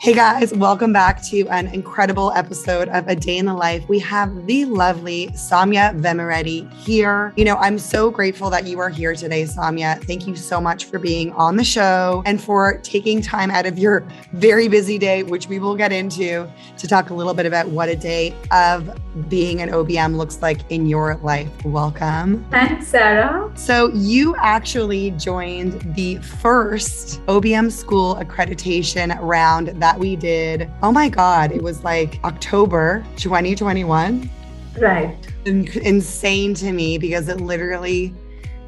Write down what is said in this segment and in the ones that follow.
Hey guys, welcome back to an incredible episode of A Day in the Life. We have the lovely Sowmya Vemireddy here. I'm so grateful that you are here today, Sowmya. Thank you so much for being on the show and for taking time out of your very busy day, which we will get into, to talk a little bit about what a day of being an OBM looks like in your life. Welcome. Thanks, Sarah. So you actually joined the first OBM school accreditation round that we did. Oh my God, it was like October 2021. Right. Insane to me because it literally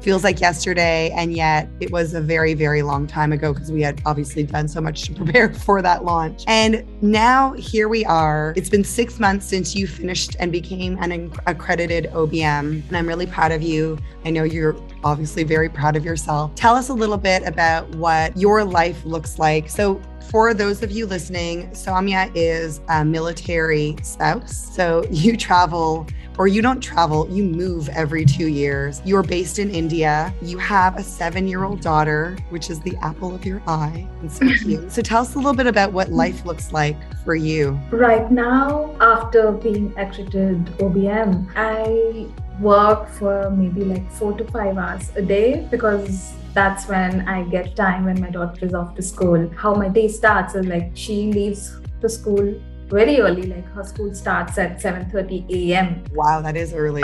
feels like yesterday. And yet it was a very, very long time ago because we had obviously done so much to prepare for that launch. And now here we are. It's been 6 months since you finished and became an accredited OBM. And I'm really proud of you. I know you're obviously very proud of yourself. Tell us a little bit about what your life looks like. So for those of you listening, Sowmya is a military spouse. So you travel, or you don't travel, you move every 2 years. You're based in India. You have a 7-year-old daughter, which is the apple of your eye. And so cute. So tell us a little bit about what life looks like for you. Right now, after being accredited OBM, I work for maybe like 4 to 5 hours a day because that's when I get time when my daughter is off to school. How my day starts is like she leaves the school very early, like her school starts at 7:30 a.m. Wow, that is early.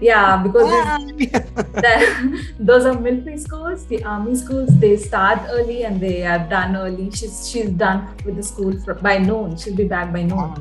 Yeah, because those are military schools. The army schools, they start early and they are done early. She's done with the school by noon. She'll be back by noon. Wow.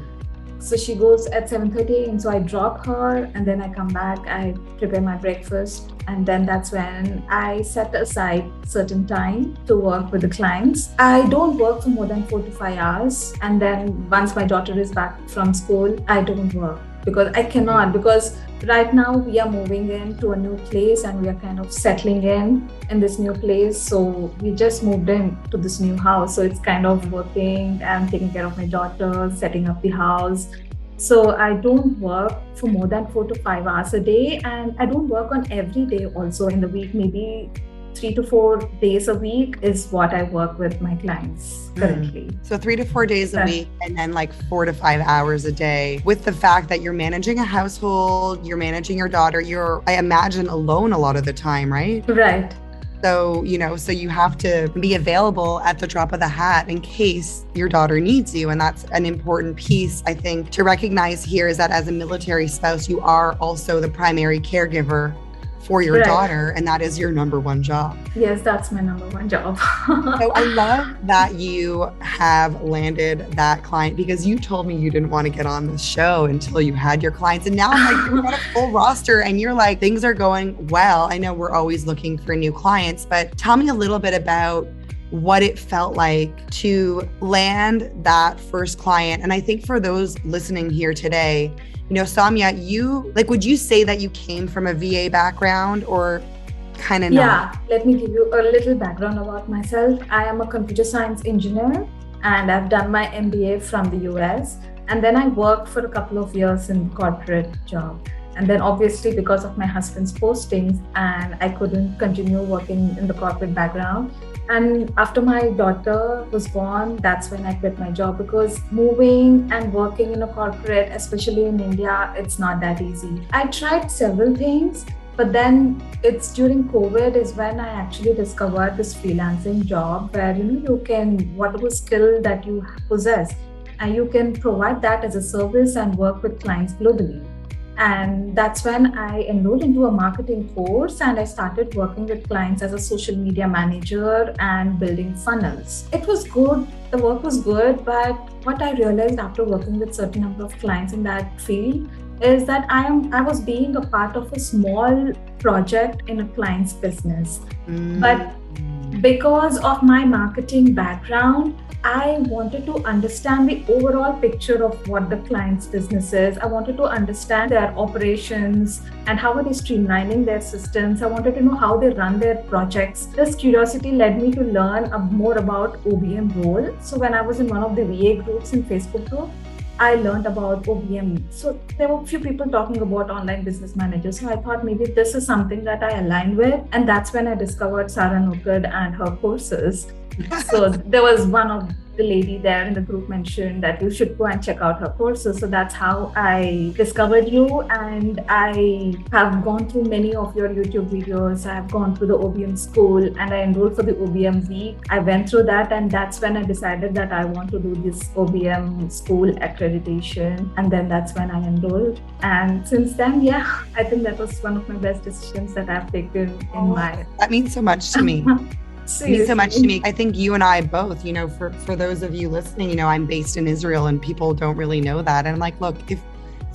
So she goes at 7:30 a.m. So I drop her and then I come back, I prepare my breakfast. And then that's when I set aside certain time to work with the clients. I don't work for more than 4 to 5 hours. And then once my daughter is back from school, I don't work because I cannot, because right now we are moving into a new place and we are kind of settling in this new place. So we just moved in to this new house. So it's kind of working and taking care of my daughter, setting up the house. So I don't work for more than 4 to 5 hours a day, and I don't work on every day also in the week. Maybe 3 to 4 days a week is what I work with my clients currently. So 3 to 4 days a week and then like 4 to 5 hours a day, with the fact that you're managing a household, you're managing your daughter, you're, I imagine, alone a lot of the time, right? Right. So, so you have to be available at the drop of the hat in case your daughter needs you. And that's an important piece, I think, to recognize here, is that as a military spouse, you are also the primary caregiver for your daughter, and that is your number one job. Yes, that's my number one job. So I love that you have landed that client, because you told me you didn't want to get on this show until you had your clients. And now I'm like, you've got a full roster and you're like, things are going well. I know we're always looking for new clients, but tell me a little bit about what it felt like to land that first client. And I think for those listening here today, Sowmya, would you say that you came from a VA background or kind of not? Yeah, let me give you a little background about myself. I am a computer science engineer and I've done my MBA from the US. And then I worked for a couple of years in corporate job. And then obviously because of my husband's postings, and I couldn't continue working in the corporate background. And after my daughter was born, that's when I quit my job, because moving and working in a corporate, especially in India, it's not that easy. I tried several things, but then it's during COVID is when I actually discovered this freelancing job where, you can, whatever skill that you possess, and you can provide that as a service and work with clients globally. And that's when I enrolled into a marketing course and I started working with clients as a social media manager and building funnels. It was good, the work was good, but what I realized after working with certain number of clients in that field is that I was being a part of a small project in a client's business. But because of my marketing background, I wanted to understand the overall picture of what the client's business is. I wanted to understand their operations and how are they streamlining their systems. I wanted to know how they run their projects. This curiosity led me to learn more about OBM role. So when I was in one of the VA groups in Facebook group, I learned about OBM. So there were a few people talking about online business managers. So I thought maybe this is something that I align with. And that's when I discovered Sarah Nukad and her courses. So there was one of the lady there in the group mentioned that you should go and check out her courses. So that's how I discovered you, and I have gone through many of your YouTube videos. I have gone through the OBM school and I enrolled for the OBM week. I went through that, and that's when I decided that I want to do this OBM school accreditation, and then that's when I enrolled. And since then, yeah, I think that was one of my best decisions that I've taken in my... That means so much to me. Seriously. So much to me. I think you and I both, for those of you listening, I'm based in Israel and people don't really know that. And I'm like, look, if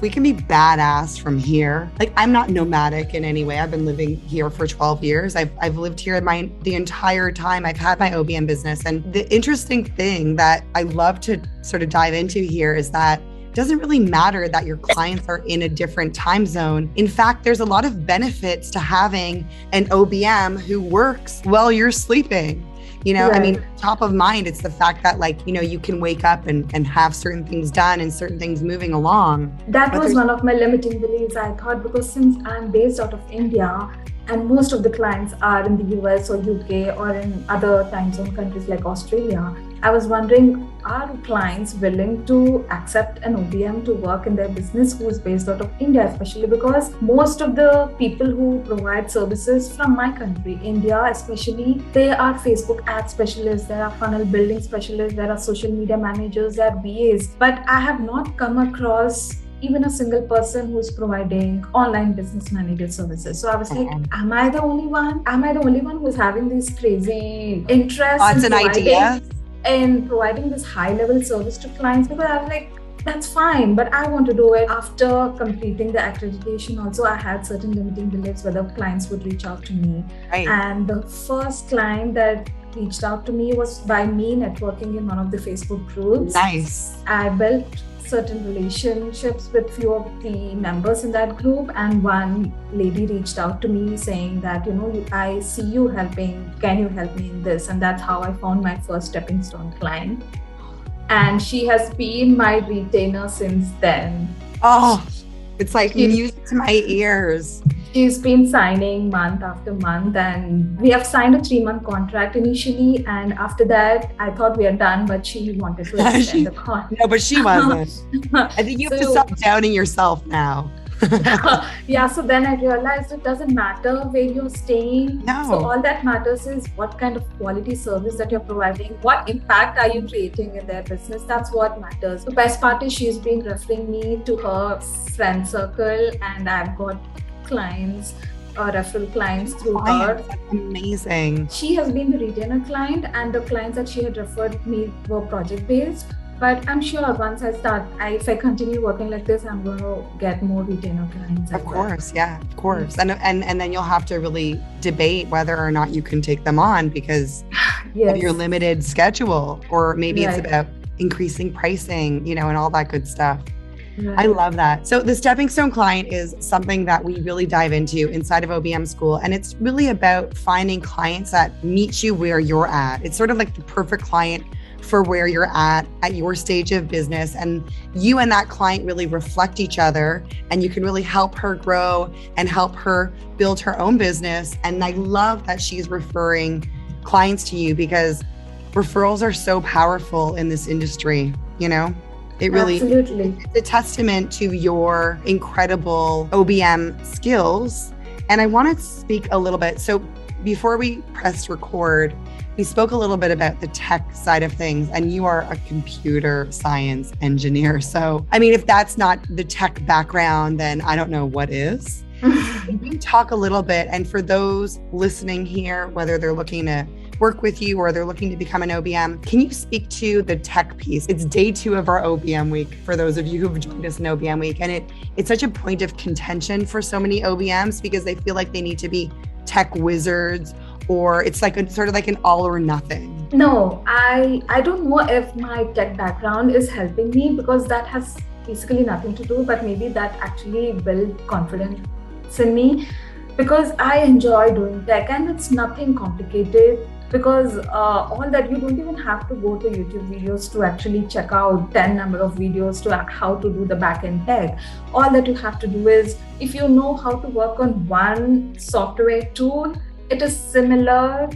we can be badass from here, like I'm not nomadic in any way. I've been living here for 12 years. I've lived here the entire time I've had my OBM business. And the interesting thing that I love to sort of dive into here is that it doesn't really matter that your clients are in a different time zone. In fact, there's a lot of benefits to having an OBM who works while you're sleeping. Right. I mean, top of mind, it's the fact that you can wake up and have certain things done and certain things moving along. That was one of my limiting beliefs, I thought, because since I'm based out of India and most of the clients are in the US or UK or in other time zone countries like Australia, I was wondering, are clients willing to accept an OBM to work in their business who is based out of India, especially because most of the people who provide services from my country, India especially, they are Facebook ad specialists, there are funnel building specialists, there are social media managers, there are BAs. But I have not come across even a single person who's providing online business manager services. So I was like, am I the only one? Am I the only one who's having these crazy interests? It's an idea. And providing this high level service to clients? Because I was like, that's fine, but I want to do it. After completing the accreditation also, I had certain limiting beliefs whether clients would reach out to me. Right. And the first client that reached out to me was by me networking in one of the Facebook groups. Nice. I built certain relationships with few of the members in that group, and one lady reached out to me saying that, I see you helping, can you help me in this? And that's how I found my first stepping stone client, and she has been my retainer since then. Oh, it's like music to my ears. She's been signing month after month, and we have signed a 3-month contract initially, and after that I thought we are done, but she wanted to extend the contract. No, but she wasn't. I think you have to stop doubting yourself now. Yeah, so then I realized it doesn't matter where you're staying. No. So all that matters is what kind of quality service that you're providing, what impact are you creating in their business. That's what matters. The best part is she's been referring me to her friend circle, and I've got clients or referral clients through her. That's amazing. She has been the retainer client, and the clients that she had referred me were project based. But I'm sure once if I continue working like this, I'm going to get more retainer clients. Of course, yeah, of course. And then you'll have to really debate whether or not you can take them on because of your limited schedule, or maybe it's about increasing pricing, and all that good stuff. Right. I love that. So the stepping stone client is something that we really dive into inside of OBM School. And it's really about finding clients that meet you where you're at. It's sort of like the perfect client for where you're at your stage of business. And you and that client really reflect each other, and you can really help her grow and help her build her own business. And I love that she's referring clients to you, because referrals are so powerful in this industry, It really, absolutely. It's a testament to your incredible OBM skills. And I want to speak a little bit. So before we pressed record, we spoke a little bit about the tech side of things, and you are a computer science engineer. So, I mean, if that's not the tech background, then I don't know what is. Can you talk a little bit? And for those listening here, whether they're looking to work with you or they're looking to become an OBM, can you speak to the tech piece? It's day 2 of our OBM week for those of you who've joined us in OBM week. And it's such a point of contention for so many OBMs because they feel like they need to be tech wizards, or it's like sort of like an all or nothing. No, I don't know if my tech background is helping me, because that has basically nothing to do, but maybe that actually built confidence in me, because I enjoy doing tech and it's nothing complicated. Because all that, you don't even have to go to YouTube videos to actually check out 10 number of videos to how to do the backend tech. All that you have to do is, if you know how to work on one software tool, it is similar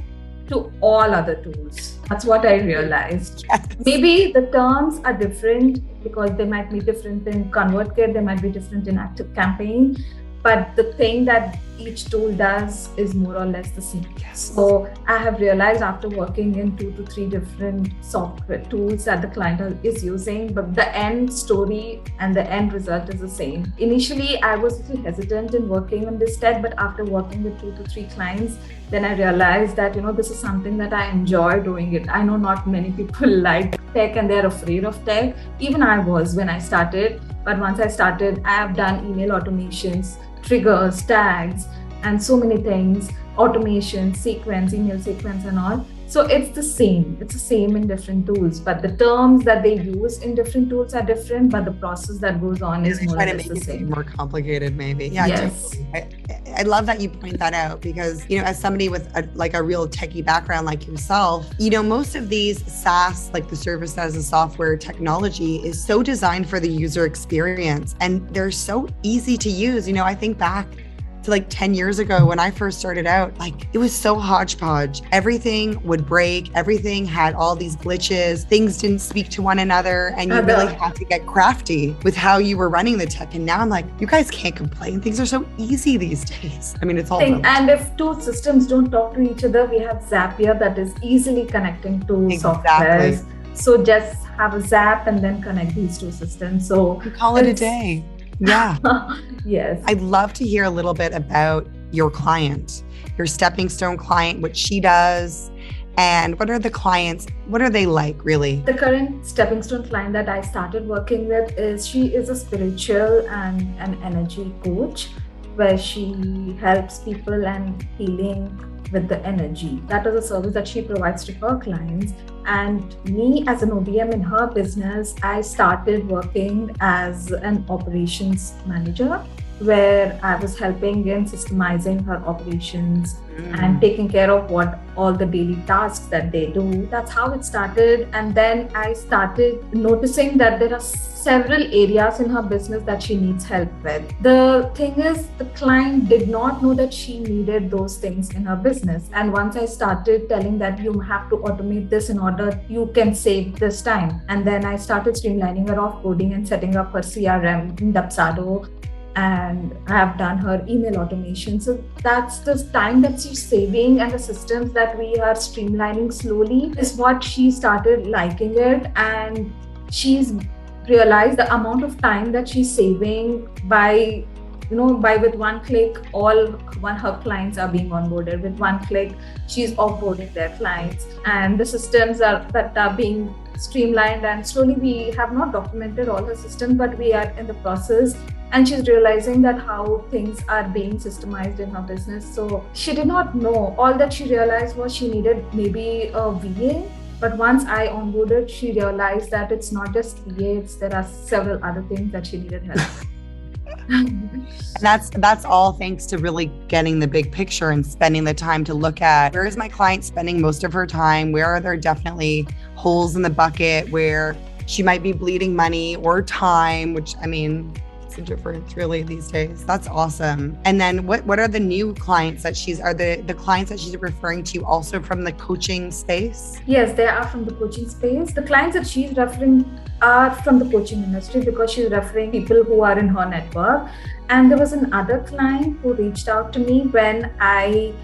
to all other tools. That's what I realized. Yes. Maybe the terms are different because they might be different in ConvertKit, they might be different in Active Campaign, but the thing that each tool does is more or less the same. Yes. So I have realized after working in 2 to 3 different software tools that the client is using, but the end story and the end result is the same. Initially, I was a little hesitant in working on this tech, but after working with 2 to 3 clients, then I realized that, this is something that I enjoy doing it. I know not many people like tech and they're afraid of tech. Even I was when I started, but once I started, I have done email automations, triggers, tags, and so many things, automation, sequence, email sequence and all. So it's the same. It's the same in different tools, but the terms that they use in different tools are different, but the process that goes on is more or less the same. More complicated, maybe. Yeah, yes. Totally. I love that you point that out because, as somebody with a real techie background like yourself, most of these SaaS, like the service as a software technology, is so designed for the user experience and they're so easy to use. I think back to 10 years ago when I first started out, it was so hodgepodge. Everything would break. Everything had all these glitches. Things didn't speak to one another. And you really had to get crafty with how you were running the tech. And now I'm like, you guys can't complain. Things are so easy these days. I mean, it's all. And if two systems don't talk to each other, we have Zapier that is easily connecting to softwares. So just have a Zap and then connect these two systems. So you call it a day. Yeah. Yes. I'd love to hear a little bit about your client, your stepping stone client, what she does, and what are the clients, what are they like really? The current stepping stone client that I started working with she is a spiritual and an energy coach where she helps people and healing with the energy. That is a service that she provides to her clients. And me as an OBM in her business, I started working as an operations manager where I was helping in systemizing her operations and taking care of all the daily tasks that they do. That's how it started. And then I started noticing that there are several areas in her business that she needs help with. The thing is, the client did not know that she needed those things in her business. And once I started telling that you have to automate this in order you can save this time. And then I started streamlining her offboarding and setting up her CRM in Dapsado. And I have done her email automation. So that's the time that she's saving and the systems that we are streamlining slowly is what she started liking it. And she's realized the amount of time that she's saving by with one click, her clients are being onboarded. With one click, she's offboarding their clients. And the systems that are being streamlined, and slowly we have not documented all the systems, but we are in the process. And she's realizing that how things are being systemized in her business. So she did not know. All that she realized was she needed maybe a VA. But once I onboarded, she realized that it's not just VA, there are several other things that she needed help. That's all thanks to really getting the big picture and spending the time to look at where is my client spending most of her time? Where are there definitely holes in the bucket where she might be bleeding money or time, which a difference really these days. That's awesome. And then what are the new clients that are the clients that she's referring to also from the coaching space? Yes, they are from the coaching space. The clients that she's referring are from the coaching industry because she's referring people who are in her network. And there was another client who reached out to me when I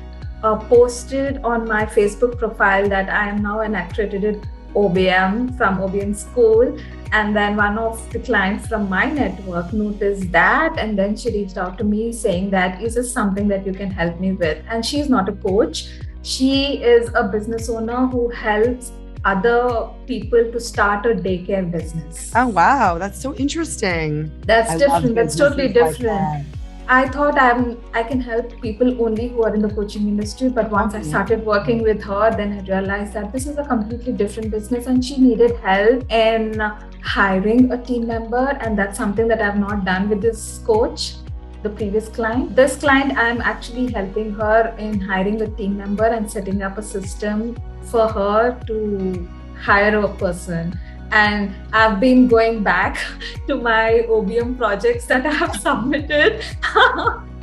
posted on my Facebook profile that I am now an accredited OBM from OBM School. And then one of the clients from my network noticed that, and then she reached out to me saying that, is this something that you can help me with? And she's not a coach. She is a business owner who helps other people to start a daycare business. Oh, wow. That's so interesting. That's different. That's totally different. I thought I can help people only who are in the coaching industry. But once I started working with her, then I realized that this is a completely different business and she needed help in hiring a team member. And that's something that I've not done with this coach, the previous client. This client, I'm actually helping her in hiring a team member and setting up a system for her to hire a person. And I've been going back to my OBM projects that I have submitted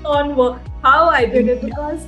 on how I did it because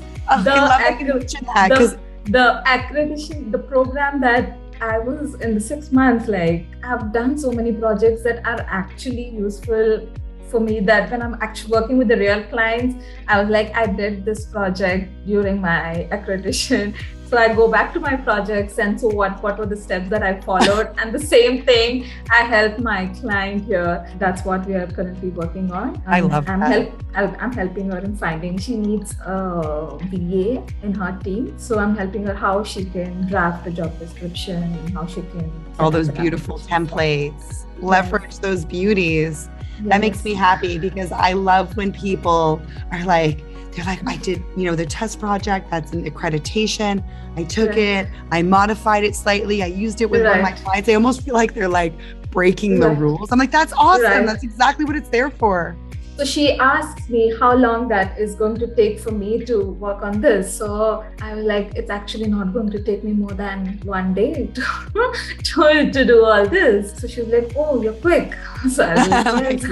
the accreditation, the program that I was in the 6 months, like I've done so many projects that are actually useful for me, that when I'm actually working with the real clients, I was like, I did this project during my accreditation. So I go back to my projects and so what were the steps that I followed? And the same thing, I help my client here. That's what we are currently working on. I love that. I'm helping her in finding, she needs a VA in her team. So I'm helping her how she can draft the job description and how she can. All those beautiful templates, leverage those beauties. Yes. That makes me happy because I love when people are like, they're like, I did, the test project, that's an accreditation. I took it, I modified it slightly. I used it with one of my clients. I almost feel like they're like breaking the rules. I'm like, that's awesome. That's exactly what it's there for. So she asks me how long that is going to take for me to work on this. So I was like, it's actually not going to take me more than 1 day to do all this. So she was like, oh, you're quick. So I was like,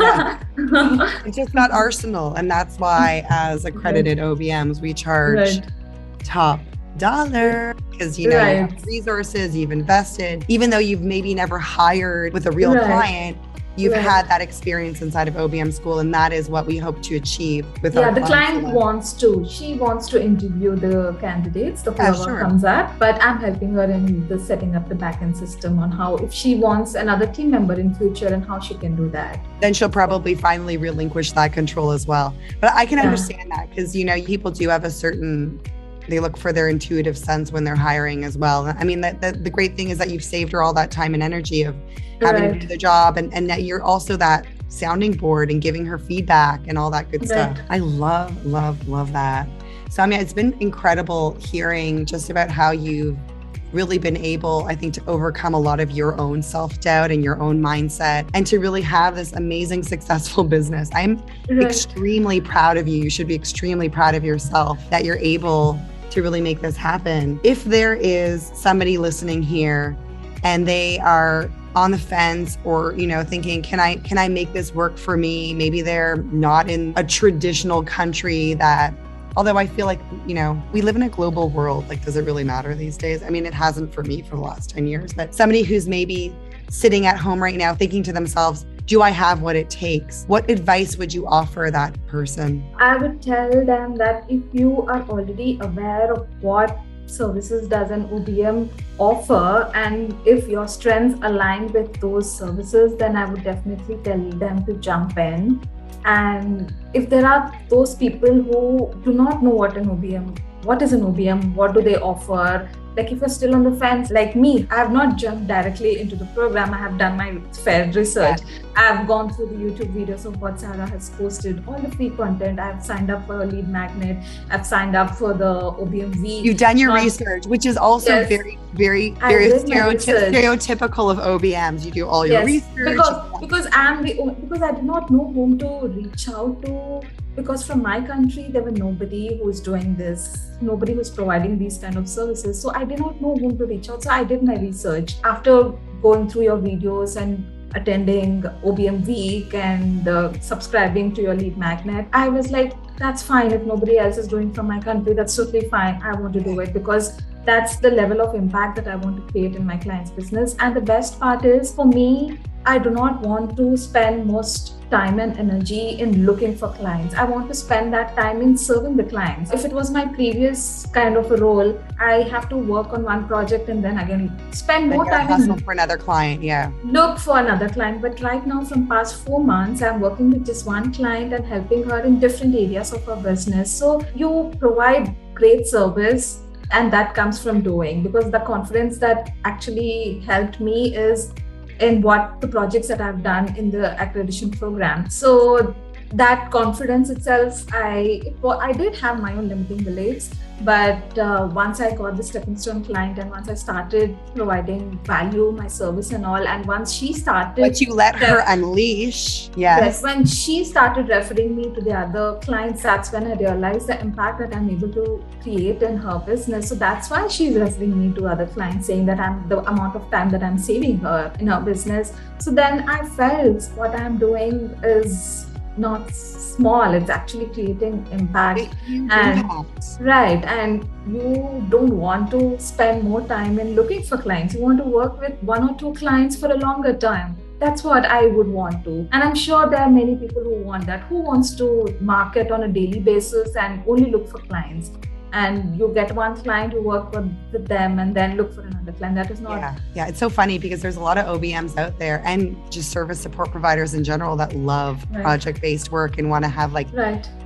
it's just not Arsenal. And that's why as accredited OBMs, we charge top dollar because you have resources, you've invested, even though you've maybe never hired with a real client. You've had that experience inside of OBM school, and that is what we hope to achieve with our the client wants to. She wants to interview the candidates, the whoever comes up, but I'm helping her in the setting up the backend system on how, if she wants another team member in future and how she can do that. Then she'll probably finally relinquish that control as well. But I can understand that because, people do have a certain, they look for their intuitive sense when they're hiring as well. I mean, the great thing is that you've saved her all that time and energy of having to do the job and that you're also that sounding board and giving her feedback and all that good stuff. I love that. Sowmya, it's been incredible hearing just about how you've really been able, I think, to overcome a lot of your own self-doubt and your own mindset and to really have this amazing, successful business. I'm extremely proud of you. You should be extremely proud of yourself that you're able to really make this happen. If there is somebody listening here and they are on the fence or, thinking, can I make this work for me? Maybe they're not in a traditional country that, although I feel like, we live in a global world, like, does it really matter these days? I mean, it hasn't for me for the last 10 years, but somebody who's maybe sitting at home right now thinking to themselves, do I have what it takes? What advice would you offer that person? I would tell them that if you are already aware of what services does an OBM offer, and if your strengths align with those services, then I would definitely tell them to jump in. And if there are those people who do not know what is an OBM, what do they offer? Like if you're still on the fence, like me, I have not jumped directly into the program. I have done my fair research. I've gone through the YouTube videos of what Sarah has posted, all the free content. I've signed up for a lead magnet. I've signed up for the OBM week. You've done your research, which is also very stereotypical of OBMs. You do all your research. Because I did not know whom to reach out to. Because from my country, there were nobody who was doing this. Nobody was providing these kind of services. So I did not know whom to reach out. So I did my research. After going through your videos and attending OBM week and subscribing to your lead magnet, I was like, that's fine. If nobody else is doing from my country, that's totally fine. I want to do it because that's the level of impact that I want to create in my client's business. And the best part is, for me, I do not want to spend most time and energy in looking for clients. I want to spend that time in serving the clients. If it was my previous kind of a role, I have to work on one project and then again spend more time hustle for another client. Look for another client. But right now, from past 4 months, I'm working with just one client and helping her in different areas of her business. So you provide great service, and that comes from doing, because the confidence that actually helped me is in what the projects that I've done in the accreditation program. So that confidence itself, I did have my own limiting beliefs, but once I got the stepping stone client and once I started providing value, my service and all, and once she started... But you let her unleash. Yes. When she started referring me to the other clients, that's when I realized the impact that I'm able to create in her business. So that's why she's referring me to other clients, saying that the amount of time that I'm saving her in her business. So then I felt what I'm doing is not small. It's actually creating impact. And Impact. right. And you don't want to spend more time in looking for clients. You want to work with one or two clients for a longer time. That's what I would want to. And I'm sure there are many people who want that, who wants to market on a daily basis and only look for clients. And you get one client, you work with them, and then look for another client. That is not. Yeah. It's so funny because there's a lot of OBMs out there and just service support providers in general that love project-based work and want to have like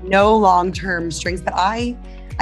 no long-term strings. But I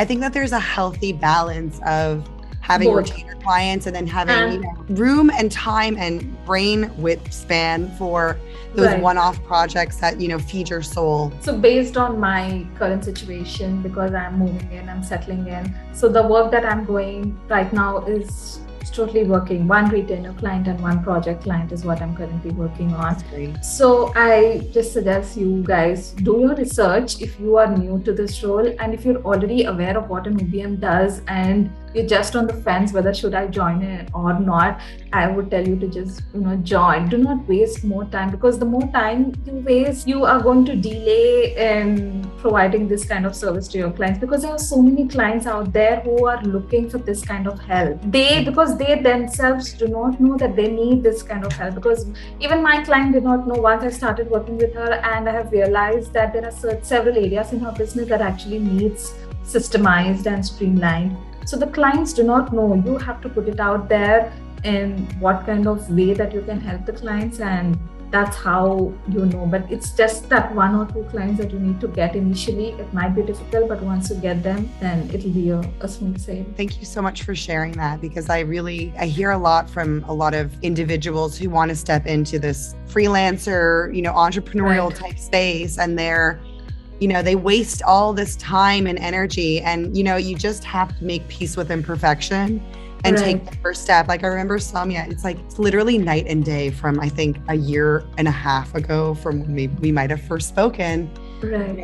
think that there's a healthy balance of having retainer clients and then having room and time and brain width span for those one-off projects that, feed your soul. So based on my current situation, because I'm moving in, I'm settling in. So the work that I'm doing right now is totally working. One retainer client and one project client is what I'm currently working on. That's great. So I just suggest you guys do your research if you are new to this role, and if you're already aware of what an OBM does and you're just on the fence whether should I join it or not, I would tell you to just join. Do not waste more time, because the more time you waste, you are going to delay in providing this kind of service to your clients, because there are so many clients out there who are looking for this kind of help. Because they themselves do not know that they need this kind of help, because even my client did not know once I started working with her, and I have realized that there are several areas in her business that actually needs systemized and streamlined. So the clients do not know. You have to put it out there in what kind of way that you can help the clients, and that's how you know. But it's just that one or two clients that you need to get initially. It might be difficult, but once you get them, then it'll be a smooth sail. Thank you so much for sharing that, because I hear a lot from a lot of individuals who want to step into this freelancer, entrepreneurial type space, and they waste all this time and energy, and you just have to make peace with imperfection and take the first step. Like I remember Sowmya, it's literally night and day from I think a year and a half ago from when we might have first spoken.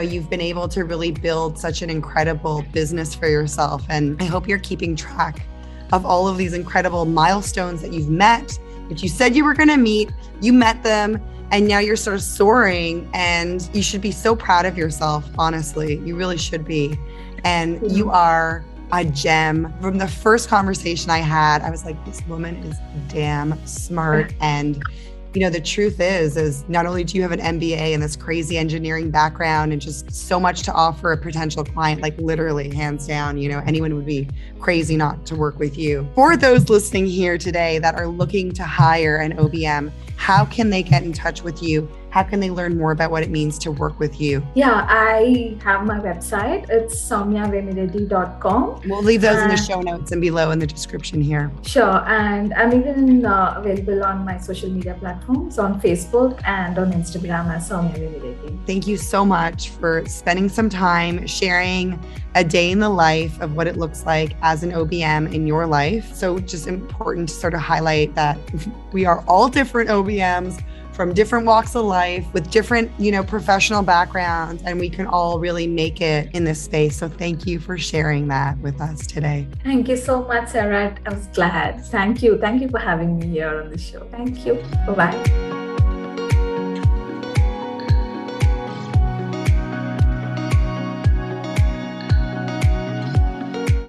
You've been able to really build such an incredible business for yourself, and I hope you're keeping track of all of these incredible milestones that you've met, that you said you were going to meet. You met them. And now you're sort of soaring, and you should be so proud of yourself. Honestly, you really should be. And you are a gem. From the first conversation I had, I was like, this woman is damn smart. And, the truth is not only do you have an MBA and this crazy engineering background and just so much to offer a potential client, like literally hands down, anyone would be crazy not to work with you. For those listening here today that are looking to hire an OBM, how can they get in touch with you? How can they learn more about what it means to work with you? Yeah, I have my website. It's SowmyaVemireddy.com. We'll leave those in the show notes and below in the description here. Sure. And I'm even available on my social media platforms, on Facebook and on Instagram as Sowmya Vemireddy. Thank you so much for spending some time sharing a day in the life of what it looks like as an OBM in your life. So just important to sort of highlight that we are all different OBMs from different walks of life with different, professional backgrounds, and we can all really make it in this space. So thank you for sharing that with us today. Thank you so much, Sarah. I was glad. Thank you. Thank you for having me here on the show. Thank you. Bye-bye.